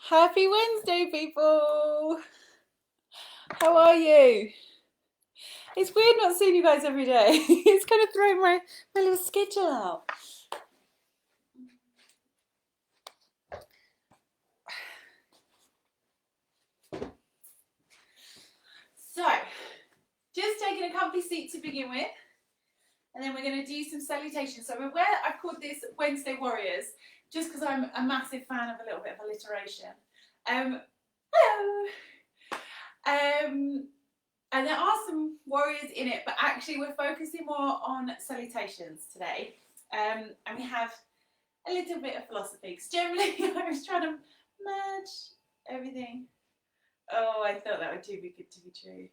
Happy Wednesday, people! How are you? It's weird not seeing you guys every day. It's kind of throwing my little schedule out. So, just taking a comfy seat to begin with, and then we're going to do some salutations. So, I'm aware I've called this Wednesday Warriors just because I'm a massive fan of a little bit of alliteration. Hello! And there are some warriors in it, but actually we're focusing more on salutations today. And we have a little bit of philosophy, because generally I was trying to merge everything. Oh, I thought that would too be good to be true.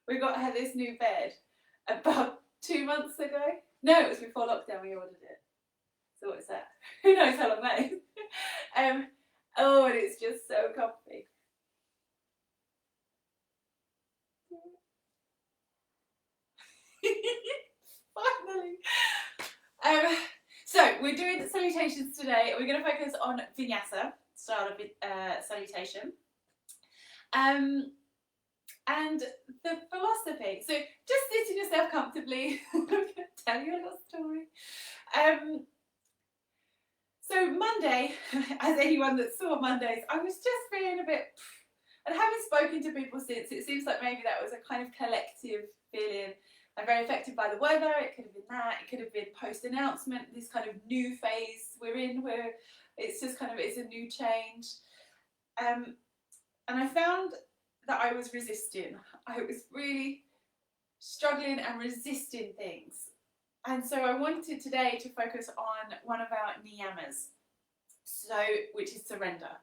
We got her this new bed about 2 months ago. No, it was before lockdown we ordered it. So what's that? Who knows how long that is? Oh, and it's just so comfy. Finally. So we're doing salutations today. We're going to focus on vinyasa, style of salutation, and the philosophy. So just sitting yourself comfortably. I'm going to tell you a little story. So Monday, as anyone that saw Mondays, I was just feeling a bit, and having spoken to people since, it seems like maybe that was a kind of collective feeling. I'm very affected by the weather. It could have been that. It could have been post-announcement, this kind of new phase we're in, where it's just kind of, it's a new change. And I found that I was resisting. I was really struggling and resisting things. And so I wanted today to focus on one of our niyamas, which is surrender.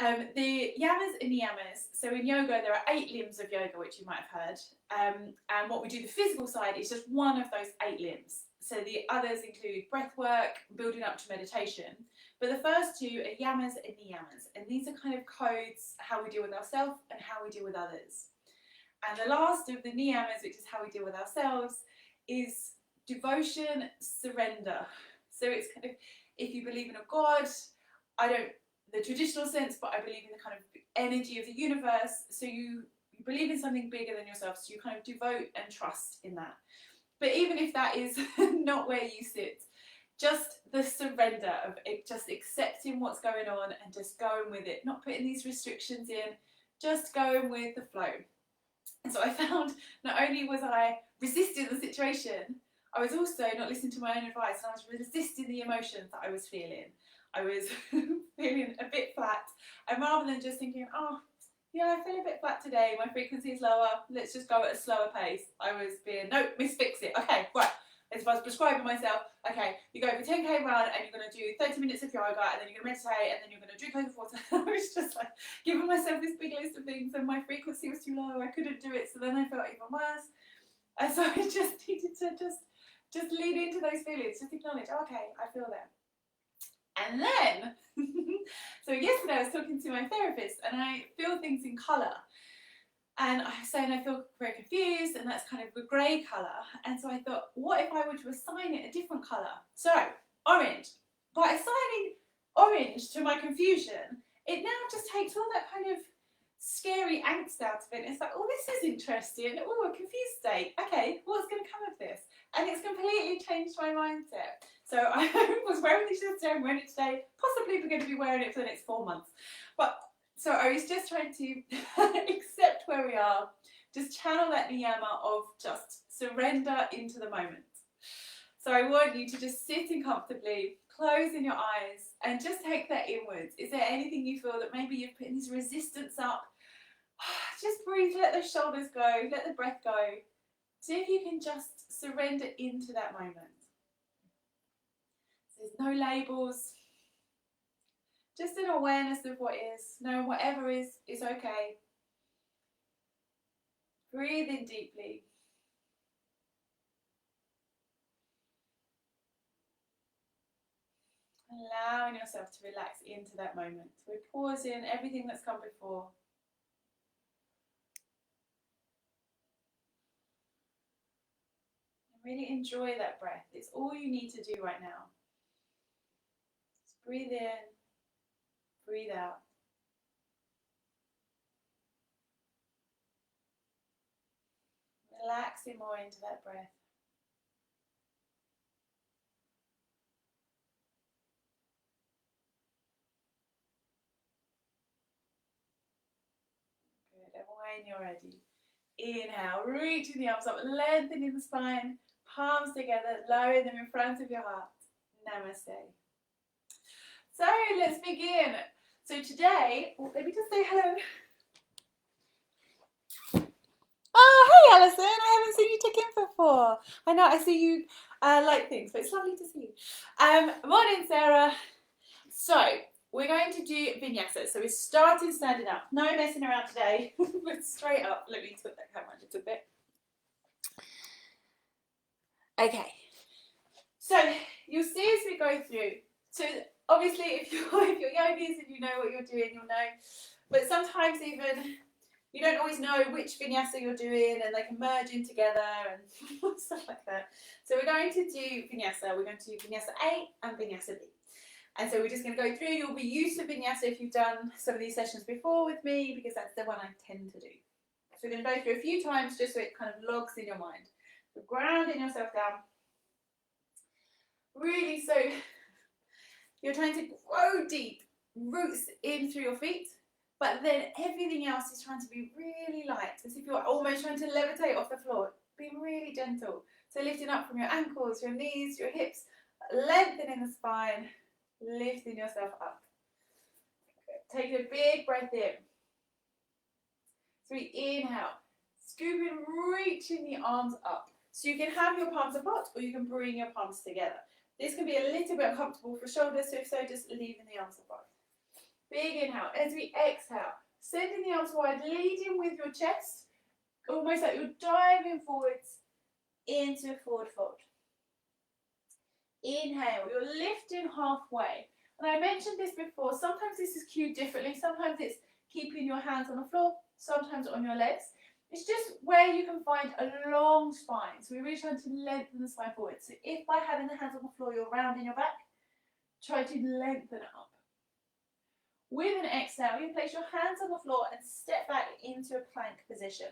The yamas and niyamas, so in yoga there are 8 limbs of yoga, which you might have heard, and what we do, the physical side, is just one of those 8 limbs. So the others include breath work, building up to meditation, but the first 2 are yamas and niyamas, and these are kind of codes, how we deal with ourselves and how we deal with others. And the last of the niyamas, which is how we deal with ourselves, is devotion, surrender. So it's kind of, if you believe in a God, I don't the traditional sense, but I believe in the kind of energy of the universe. So you believe in something bigger than yourself, so you kind of devote and trust in that. But even if that is not where you sit, just the surrender of it, just accepting what's going on and just going with it, not putting these restrictions in, just going with the flow. And so I found not only was I resisting the situation, I was also not listening to my own advice, and I was resisting the emotions that I was feeling. I was feeling a bit flat, and rather than just thinking, oh, yeah, I feel a bit flat today, my frequency is lower, let's just go at a slower pace, I was being, no, misfix it, okay, right. As if I was prescribing myself, okay, you go for 10k run and you're going to do 30 minutes of yoga, and then you're going to meditate, and then you're going to drink loads of water. I was just like giving myself this big list of things, and my frequency was too low, I couldn't do it, so then I felt even worse. And so I just needed to just lean into those feelings, just acknowledge, okay, I feel them. And then, so yesterday I was talking to my therapist, and I feel things in colour. And I was saying I feel very confused, and that's kind of a grey colour. And so I thought, what if I were to assign it a different colour? So, orange. By assigning orange to my confusion, it now just takes all that kind of scary angst out of it. It's like, oh, this is interesting. Oh, a confused state. Okay, what's going to come of this? And it's completely changed my mindset. So I was wearing this yesterday, I'm wearing it today, possibly going to be wearing it for the next 4 months. But so I was just trying to accept where we are, just channel that niyama of just surrender into the moment. So I want you to just sit in comfortably, closing your eyes, and just take that inwards. Is there anything you feel that maybe you've put this resistance up? Just breathe, let the shoulders go, let the breath go. See if you can just surrender into that moment. There's no labels, just an awareness of what is. Knowing whatever is okay. Breathe in deeply. Allowing yourself to relax into that moment. We're pausing everything that's come before. And really enjoy that breath. It's all you need to do right now. Just breathe in, breathe out. relaxing more into that breath. Good, and when you're ready, inhale, reaching the arms up, lengthening the spine, palms together, lowering them in front of your heart. Namaste. So let's begin. So today, let me just say hello. Oh, hey Alison, I haven't seen you check in before. I know, I see you like things, but it's lovely to see you. Morning, Sarah. So, we're going to do vinyasa. So we're starting standing up. No messing around today. We're straight up. Let me put that camera a little bit. Okay. So, you'll see as we go through. So, obviously, if you're yogis and you know what you're doing, you'll know. But sometimes even you don't always know which vinyasa you're doing, and they can merge in together and stuff like that. So we're going to do vinyasa. We're going to do vinyasa A and vinyasa B. And so we're just going to go through. You'll be used to vinyasa if you've done some of these sessions before with me, because that's the one I tend to do. So we're going to go through a few times just so it kind of logs in your mind. So grounding yourself down. Really, so you're trying to grow deep, roots in through your feet. But then everything else is trying to be really light, as if you're almost trying to levitate off the floor. Be really gentle. So lifting up from your ankles, your knees, your hips, lengthening the spine, lifting yourself up. Taking a big breath in. So we inhale, scooping, reaching the arms up. So you can have your palms apart or you can bring your palms together. This can be a little bit uncomfortable for shoulders, so if so, just leaving the arms apart. Big inhale. As we exhale, sending the arms wide, leading with your chest, almost like you're diving forwards into a forward fold. Inhale, you're lifting halfway. And I mentioned this before, sometimes this is cued differently. Sometimes it's keeping your hands on the floor, sometimes on your legs. It's just where you can find a long spine. So we're really trying to lengthen the spine forward. So if by having the hands on the floor, you're rounding your back, try to lengthen it up. With an exhale, you place your hands on the floor and step back into a plank position.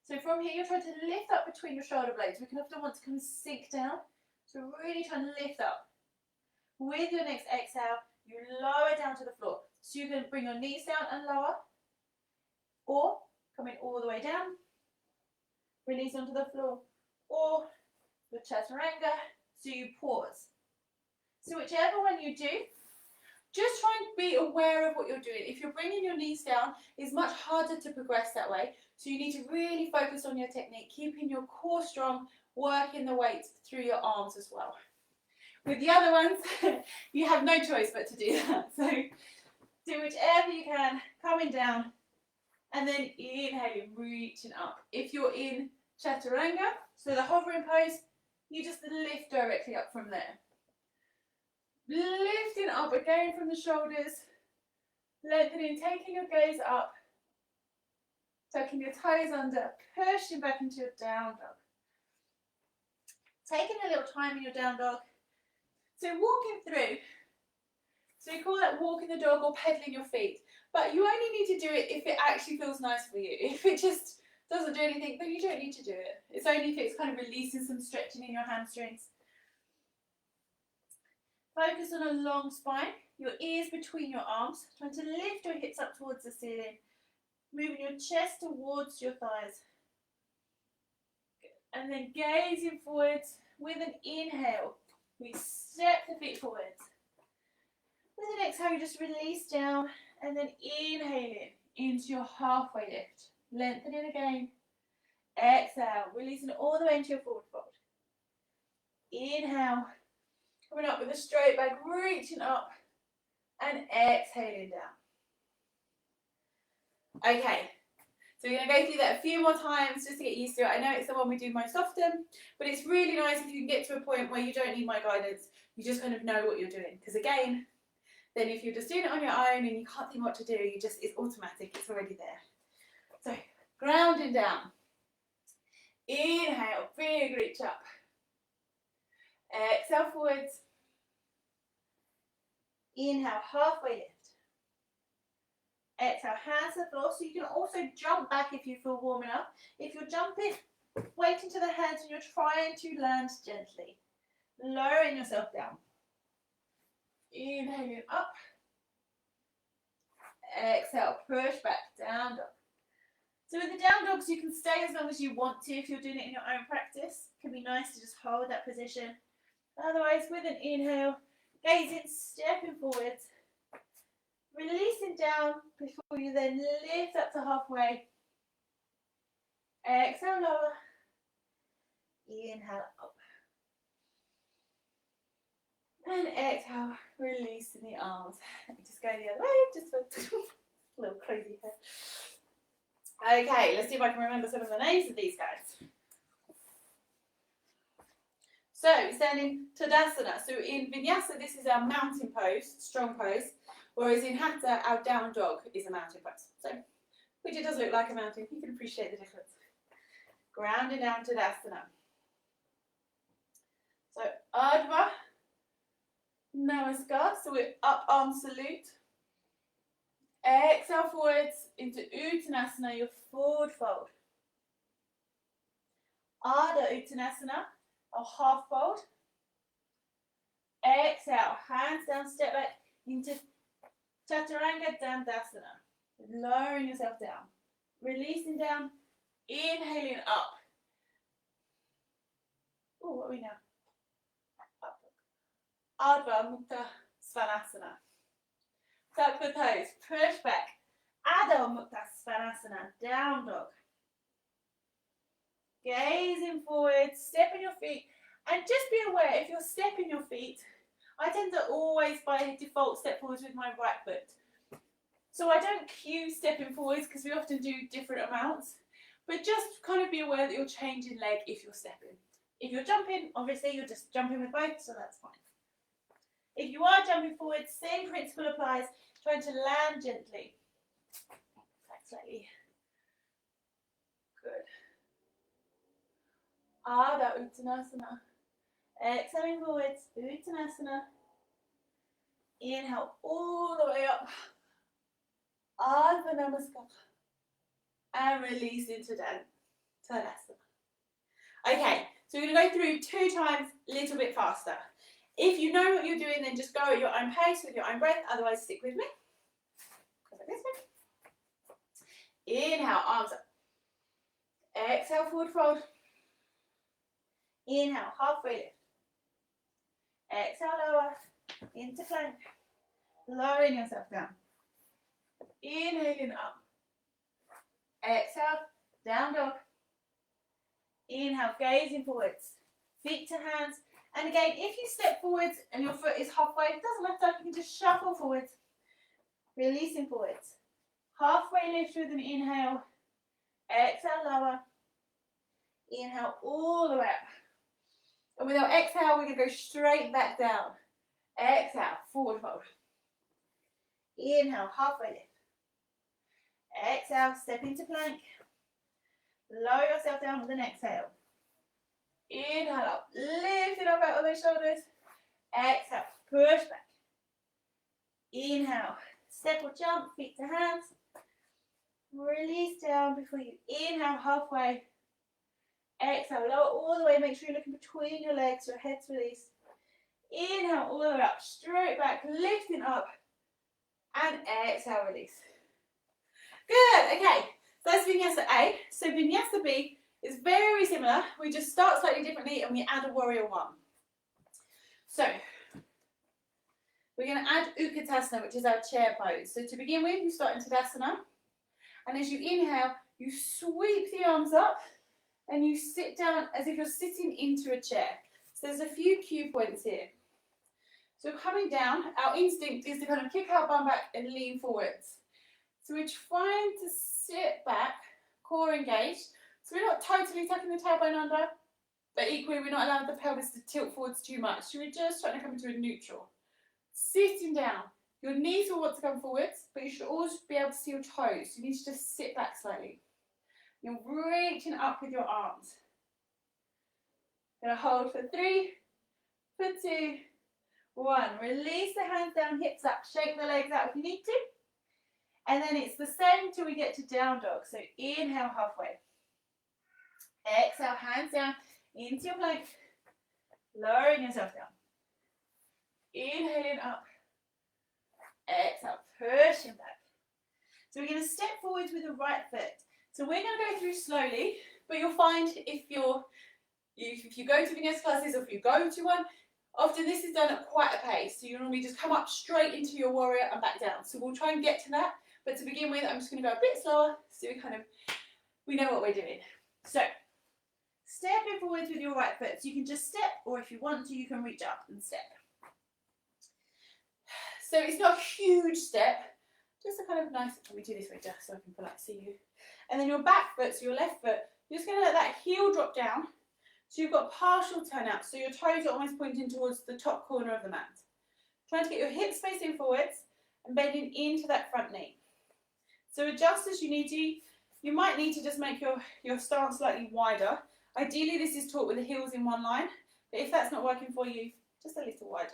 So from here, you're trying to lift up between your shoulder blades. We can often want to kind of sink down. So really trying to lift up. With your next exhale, you lower down to the floor. So you can bring your knees down and lower, or coming all the way down, release onto the floor, or your chaturanga, so you pause. So whichever one you do, just try and be aware of what you're doing. If you're bringing your knees down, it's much harder to progress that way. So you need to really focus on your technique, keeping your core strong, working the weight through your arms as well. With the other ones, you have no choice but to do that. So do whichever you can, coming down, and then inhaling, reaching up. If you're in chaturanga, so the hovering pose, you just lift directly up from there. Lifting up again from the shoulders, lengthening, taking your gaze up, tucking your toes under, pushing back into your down dog. Taking a little time in your down dog. So walking through, so you call that walking the dog or pedaling your feet, but you only need to do it if it actually feels nice for you. If it just doesn't do anything, then you don't need to do it. It's only if it's kind of releasing some stretching in your hamstrings. Focus on a long spine, your ears between your arms, trying to lift your hips up towards the ceiling, moving your chest towards your thighs. And then gazing forwards with an inhale, we step the feet forwards. With an exhale, you just release down and then inhaling into your halfway lift. Lengthening again. Exhale, releasing all the way into your forward fold. Inhale. Coming up with a straight back, reaching up and exhaling down. Okay, so we're going to go through that a few more times just to get used to it. I know it's the one we do most often, but it's really nice if you can get to a point where you don't need my guidance. You just kind of know what you're doing. Because again, then if you're just doing it on your own and you can't think what to do, it's automatic, it's already there. So, grounding down. Inhale, big reach up. Exhale forwards. Inhale, halfway lift. Exhale, hands to the floor. So you can also jump back if you feel warm enough. If you're jumping, wait until the hands and you're trying to land gently. Lowering yourself down. Inhaling up. Exhale, push back, down dog. So with the down dogs, you can stay as long as you want to if you're doing it in your own practice. It can be nice to just hold that position. Otherwise, with an inhale, gazing, stepping forwards, releasing down before you then lift up to halfway. Exhale, lower. Inhale, up. And exhale, releasing the arms. Let me just go the other way, just for a little crazy here. Okay, let's see if I can remember some of the names of these guys. So, we stand in Tadasana. So in Vinyasa, this is our mountain pose, strong pose, whereas in Hatha, our down dog is a mountain pose. So, which it does look like a mountain, you can appreciate the difference. Grounding down Tadasana. So, Ardhva, Namaskar, so we're up arm salute. Exhale forwards into Uttanasana, your forward fold. Ardha Uttanasana, or half fold. Exhale, hands down, step back into Chaturanga Dandasana. Lowering yourself down. Releasing down, inhaling up. Oh, what are we now? Up. Ardha Mukta Svanasana. Tuck the toes, push back. Adho Mukta Svanasana, down dog. Gazing forward, stepping your feet, and just be aware if you're stepping your feet, I tend to always by default step forwards with my right foot. So I don't cue stepping forwards because we often do different amounts, but just kind of be aware that you're changing leg if you're stepping. If you're jumping, obviously you're just jumping with both, so that's fine. If you are jumping forward, same principle applies, trying to land gently. Back slightly. Good. Ardha Uttanasana. Exhaling forwards, Uttanasana. Inhale all the way up. Ardha Namaskar. And release into Tadasana. Okay, so we're going to go through 2 times, a little bit faster. If you know what you're doing, then just go at your own pace with your own breath, otherwise stick with me. Go like this way. Inhale, arms up. Exhale, forward fold. Inhale, halfway lift. Exhale, lower, into plank. Lowering yourself down. Inhaling up. Exhale, down dog. Inhale, gazing forwards. Feet to hands. And again, if you step forwards and your foot is halfway, it doesn't matter, you can just shuffle forwards. Releasing forwards. Halfway lift with an inhale. Exhale, lower. Inhale all the way up. And with our exhale, we're going to go straight back down. Exhale, forward fold. Inhale, halfway lift. Exhale, step into plank. Lower yourself down with an exhale. Inhale up, lift it up out of those shoulders. Exhale, push back. Inhale, step or jump, feet to hands. Release down before you inhale halfway. Exhale, lower all the way. Make sure you're looking between your legs, your head's released. Inhale all the way up, straight back, lifting up. And exhale, release. Good, okay. So that's Vinyasa A. So Vinyasa B is very similar. We just start slightly differently and we add a warrior 1. So we're going to add Utkatasana, which is our chair pose. So to begin with, you start in Tadasana. And as you inhale, you sweep the arms up and you sit down as if you're sitting into a chair. So there's a few cue points here. So coming down, our instinct is to kind of kick our bum back and lean forwards. So we're trying to sit back, core engaged. So we're not totally tucking the tailbone under, but equally we're not allowing the pelvis to tilt forwards too much. So we're just trying to come into a neutral. Sitting down, your knees will want to come forwards, but you should always be able to see your toes. You need to just sit back slightly. You're reaching up with your arms. Gonna hold for 3, for 2, 1. Release the hands down, hips up. Shake the legs out if you need to. And then it's the same till we get to down dog. So inhale halfway. Exhale, hands down into your plank. Lowering yourself down. Inhaling up. Exhale, pushing back. So we're going to step forwards with the right foot. So we're going to go through slowly, but you'll find if you go to vinyasa classes or if you go to one, often this is done at quite a pace. So you normally just come up straight into your warrior and back down. So we'll try and get to that. But to begin with, I'm just going to go a bit slower so we know what we're doing. So stepping forwards with your right foot. So you can just step, or if you want to, you can reach up and step. So it's not a huge step, just a kind of nice, let me do this way just so I can see you. And then your back foot, so your left foot, you're just going to let that heel drop down. So you've got partial turn out, so your toes are almost pointing towards the top corner of the mat. Trying to get your hips facing forwards and bending into that front knee. So adjust as you need to. You might need to just make your stance slightly wider. Ideally this is taught with the heels in one line, but if that's not working for you, just a little wider.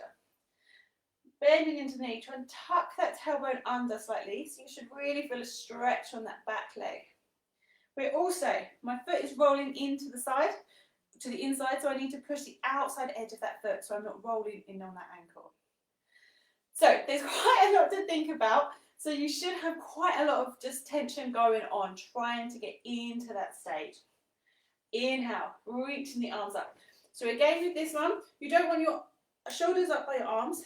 Bending into the knee, try and tuck that tailbone under slightly, so you should really feel a stretch on that back leg. We're also, my foot is rolling into the side, to the inside, so I need to push the outside edge of that foot so I'm not rolling in on that ankle. So there's quite a lot to think about, so you should have quite a lot of just tension going on, trying to get into that stage. Inhale, reaching the arms up. So again with this one, you don't want your shoulders up by your arms.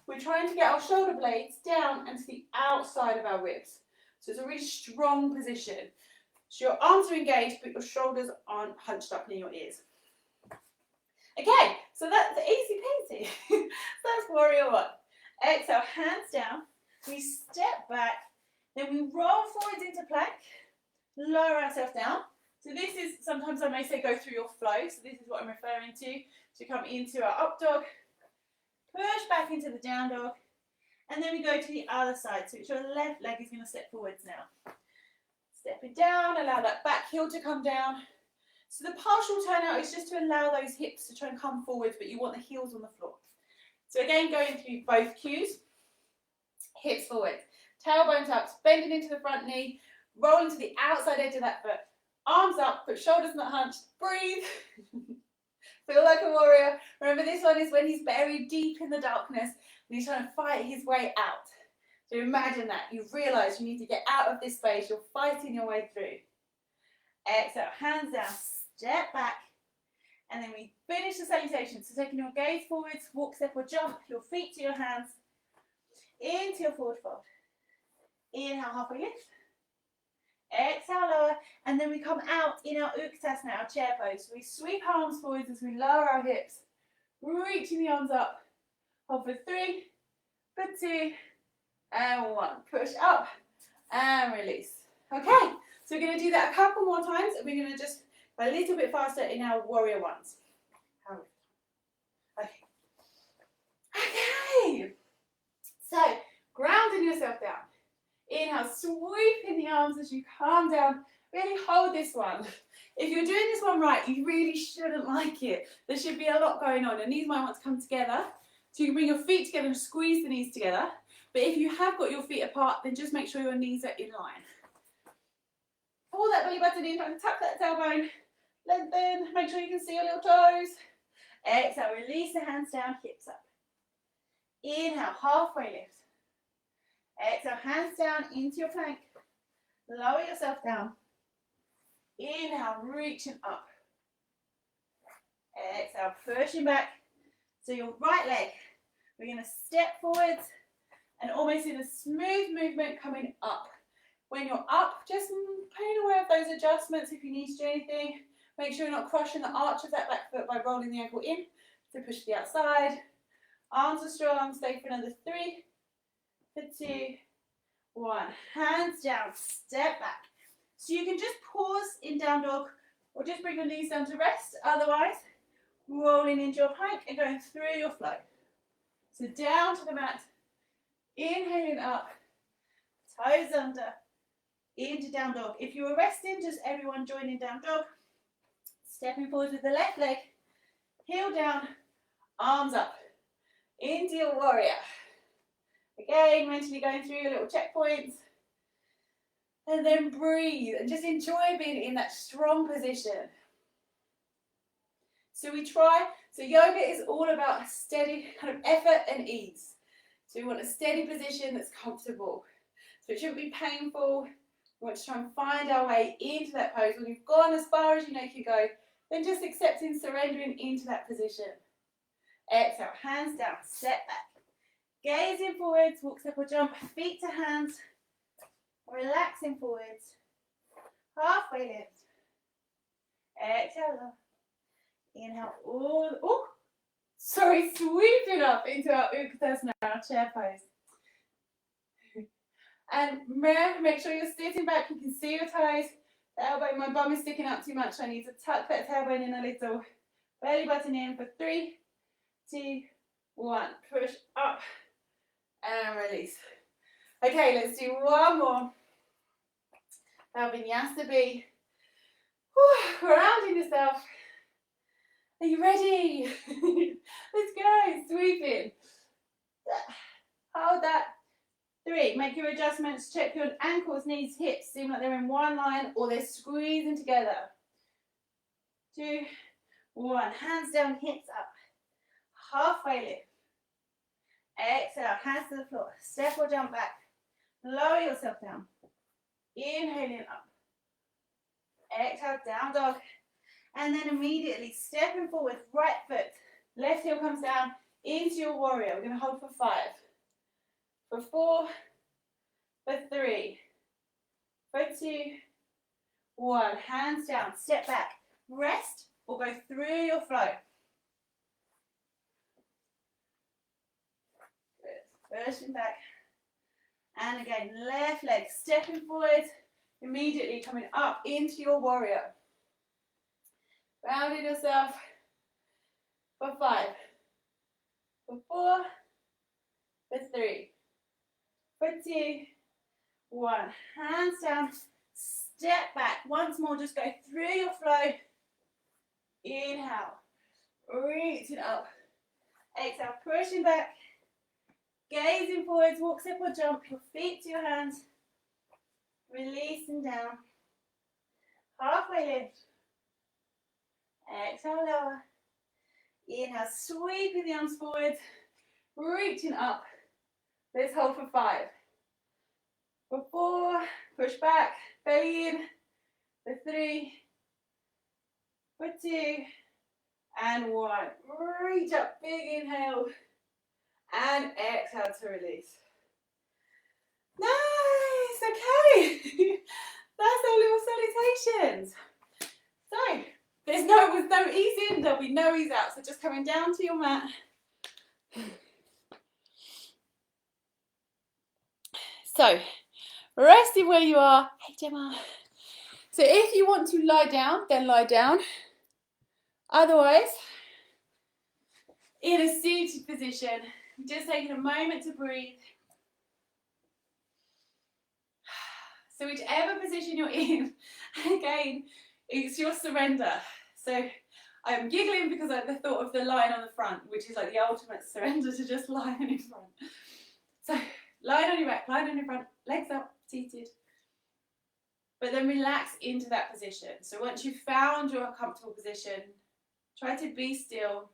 We're trying to get our shoulder blades down and to the outside of our ribs. So it's a really strong position. So your arms are engaged, but your shoulders aren't hunched up near your ears. Okay, so that's easy peasy. That's warrior one. Exhale, hands down. We step back, then we roll forwards into plank, lower ourselves down. So this is, sometimes I may say go through your flow. So this is what I'm referring to. So come into our up dog, push back into the down dog, and then we go to the other side. So your left leg is going to step forwards now. Stepping down, allow that back heel to come down. So the partial turnout is just to allow those hips to try and come forwards, but you want the heels on the floor. So again, going through both cues, hips forward, tailbone tucked, bending into the front knee, rolling to the outside edge of that foot, arms up, but shoulders not hunched, breathe. Feel like a warrior. Remember, this one is when he's buried deep in the darkness and he's trying to fight his way out. So imagine that. You've realised you need to get out of this space. You're fighting your way through. Exhale, hands down, step back. And then we finish the salutation. So taking your gaze forwards, walk, step or jump, your feet to your hands, into your forward fold. Inhale, halfway lift. Exhale, lower, and then we come out in our Utkatasana, our chair pose. So we sweep our arms forwards as we lower our hips, reaching the arms up. Hold for 3, for 2, and 1. Push up and release. Okay, so we're going to do that a couple more times, and we're going to just go a little bit faster in our warrior ones. Okay. Okay. So grounding yourself down. Inhale, sweeping the arms as you calm down. Really hold this one. If you're doing this one right, you really shouldn't like it. There should be a lot going on. Your knees might want to come together. So you can bring your feet together and squeeze the knees together. But if you have got your feet apart, then just make sure your knees are in line. Pull that belly button in, try and tuck that tailbone. Lengthen, make sure you can see your little toes. Exhale, release the hands down, hips up. Inhale, halfway lift. Exhale, hands down into your plank. Lower yourself down. Inhale, reaching up. Exhale, pushing back. So your right leg, we're going to step forwards and almost in a smooth movement coming up. When you're up, just being aware of those adjustments if you need to do anything. Make sure you're not crushing the arch of that back foot by rolling the ankle in. So push to the outside. Arms are strong. Stay for another 3, for 2, 1. Hands down, step back. So you can just pause in down dog or just bring your knees down to rest. Otherwise, rolling into your plank and going through your flow. So down to the mat, inhaling up, toes under, into down dog. If you were resting, just everyone join in down dog. Stepping forward with the left leg, heel down, arms up, into your warrior. Again, mentally going through your little checkpoints. And then breathe and just enjoy being in that strong position. So yoga is all about steady kind of effort and ease. So we want a steady position that's comfortable. So it shouldn't be painful. We want to try and find our way into that pose. When you've gone as far as you know you can go, then just accepting, surrendering into that position. Exhale, hands down, step back. Gazing forwards, walk, step or jump, feet to hands. Relaxing forwards. Halfway lift. Exhale up. Inhale, sweeping up into our Utkatasana, our chair pose. And make sure you're sitting back, you can see your toes. The elbow, my bum is sticking out too much. I need to tuck that tailbone in a little. Belly button in for 3, 2, 1. Push up and release. Okay, let's do one more. Our vinyasa be grounding yourself. Are you ready? Let's go. Sweeping. Hold that. 3. Make your adjustments. Check your ankles, knees, hips. Seem like they're in one line or they're squeezing together. 2, 1. Hands down, hips up. Halfway lift. Exhale. Hands to the floor. Step or jump back. Lower yourself down. Inhaling up. Exhale, down dog. And then immediately stepping forward, right foot. Left heel comes down into your warrior. We're going to hold for 5. For 4. For 3. For 2. 1. Hands down. Step back. Rest or go through your flow. Good. Pushing back. And again, left leg stepping forward. Immediately coming up into your warrior. Rounding yourself for 5, for 4, for 3, for 2, 1. Hands down, step back. Once more, just go through your flow. Inhale, reaching up. Exhale, pushing back. Gazing forwards, walk, step or jump. Your feet to your hands. Releasing down. Halfway lift. Exhale, lower. Inhale, sweeping the arms forward, reaching up. Let's hold for 5. For 4, push back, belly in. For 3, for 2, and 1. Reach up, big inhale, and exhale to release. Nice, okay. That's our little salutations. So, there's no ease in, there'll be no ease out. So just coming down to your mat. So, resting where you are. Hey Gemma. So if you want to lie down, then lie down. Otherwise, in a seated position, just taking a moment to breathe. So whichever position you're in, again, it's your surrender. So I'm giggling because I thought of the line on the front, which is like the ultimate surrender to just lying in front. So lying on your back, lying on your front, legs up, seated. But then relax into that position. So once you've found your comfortable position, try to be still.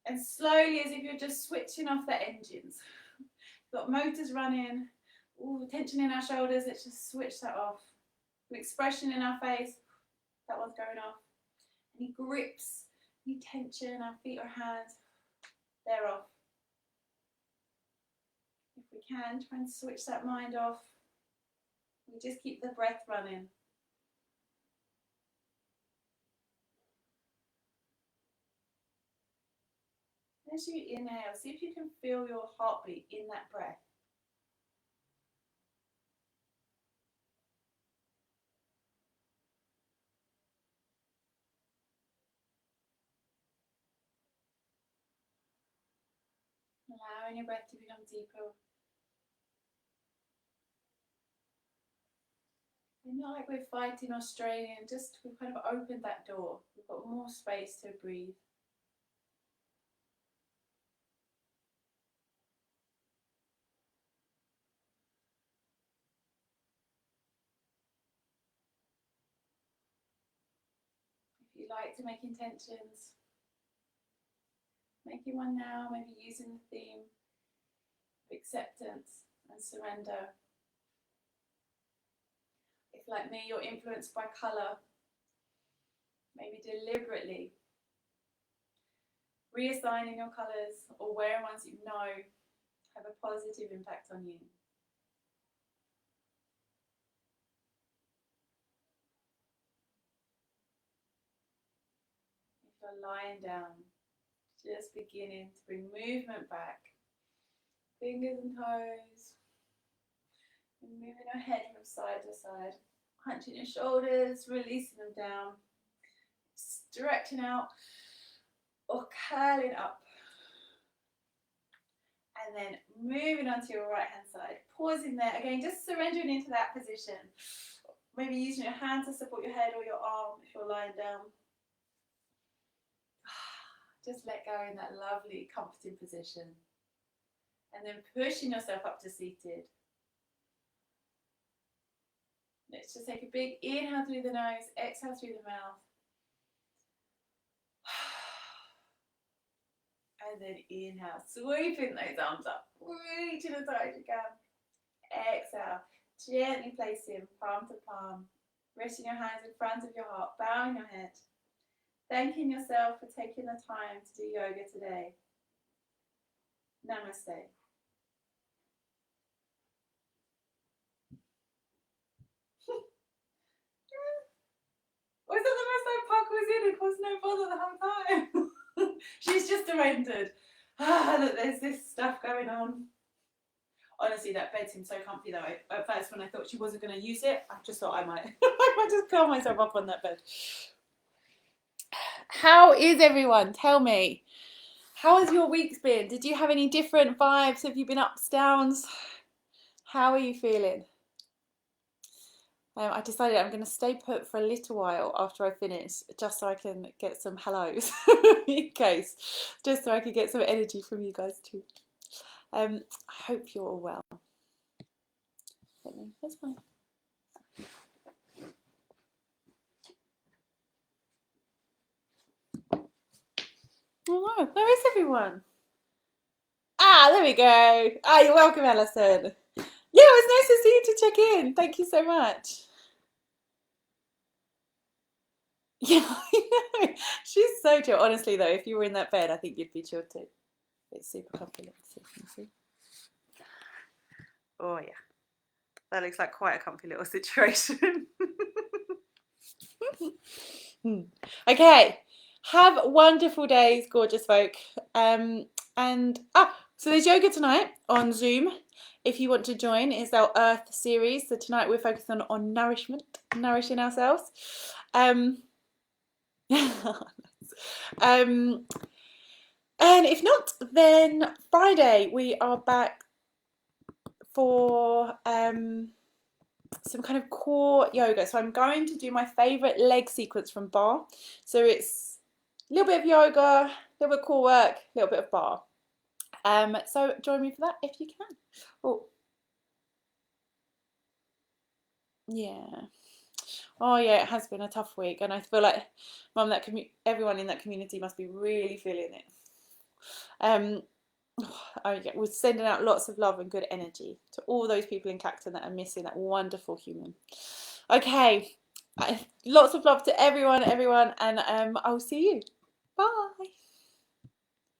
And slowly, as if you're just switching off the engines. Got motors running, ooh, tension in our shoulders, let's just switch that off. An expression in our face, that one's going off. Any grips, any tension, our feet or hands, they're off. If we can, try and switch that mind off. We just keep the breath running. As you inhale, see if you can feel your heartbeat in that breath. Allowing your breath to become deeper. It's not like we're fighting or straining, just we've kind of opened that door. We've got more space to breathe. you like to make intentions, making one now, maybe using the theme of acceptance and surrender. If, like me, you're influenced by colour, maybe deliberately reassigning your colours or wearing ones you know have a positive impact on you. If you're lying down, just beginning to bring movement back, fingers and toes, and moving your head from side to side, hunching your shoulders, releasing them down, stretching out or curling up, and then moving onto your right hand side, pausing there, again just surrendering into that position, maybe using your hand to support your head or your arm if you're lying down. Just let go in that lovely comforting position, and then pushing yourself up to seated. Let's just take a big inhale through the nose, exhale through the mouth. And then inhale, sweeping those arms up, reaching as high as you can. Exhale, gently placing palm to palm, resting your hands in front of your heart, bowing your head. Thanking yourself for taking the time to do yoga today. Namaste. Was that the first time Puck was in and caused no bother the whole time? She's just surrendered. That there's this stuff going on. Honestly, that bed seemed so comfy though. At first, when I thought she wasn't going to use it, I just thought I might just curl myself up on that bed. How is everyone? Tell me. How has your week been? Did you have any different vibes? Have you been ups, downs? How are you feeling? I decided I'm going to stay put for a little while after I finish, just so I can get some hellos in case, just so I can get some energy from you guys too. I hope you're all well. That's fine. Oh no, where is everyone? Ah, there we go. Ah, you're welcome, Alison. Yeah, it was nice to see you to check in. Thank you so much. Yeah, I know. She's so chill. Honestly, though, if you were in that bed, I think you'd be chill too. It's super comfy. Let's see if you can see. Oh, yeah. That looks like quite a comfy little situation. Okay. Have wonderful days, gorgeous folk. So there's yoga tonight on Zoom. If you want to join, it's our Earth series. So tonight we're focusing on nourishment, nourishing ourselves. And if not, then Friday we are back for some kind of core yoga. So I'm going to do my favourite leg sequence from bar. So it's a little bit of yoga, a little bit of core work, a little bit of bar. So join me for that if you can. Oh, yeah. Oh yeah, it has been a tough week, and I feel like everyone in that community must be really feeling it. We're sending out lots of love and good energy to all those people in Clacton that are missing that wonderful human. Okay, lots of love to everyone, and I'll see you. Bye.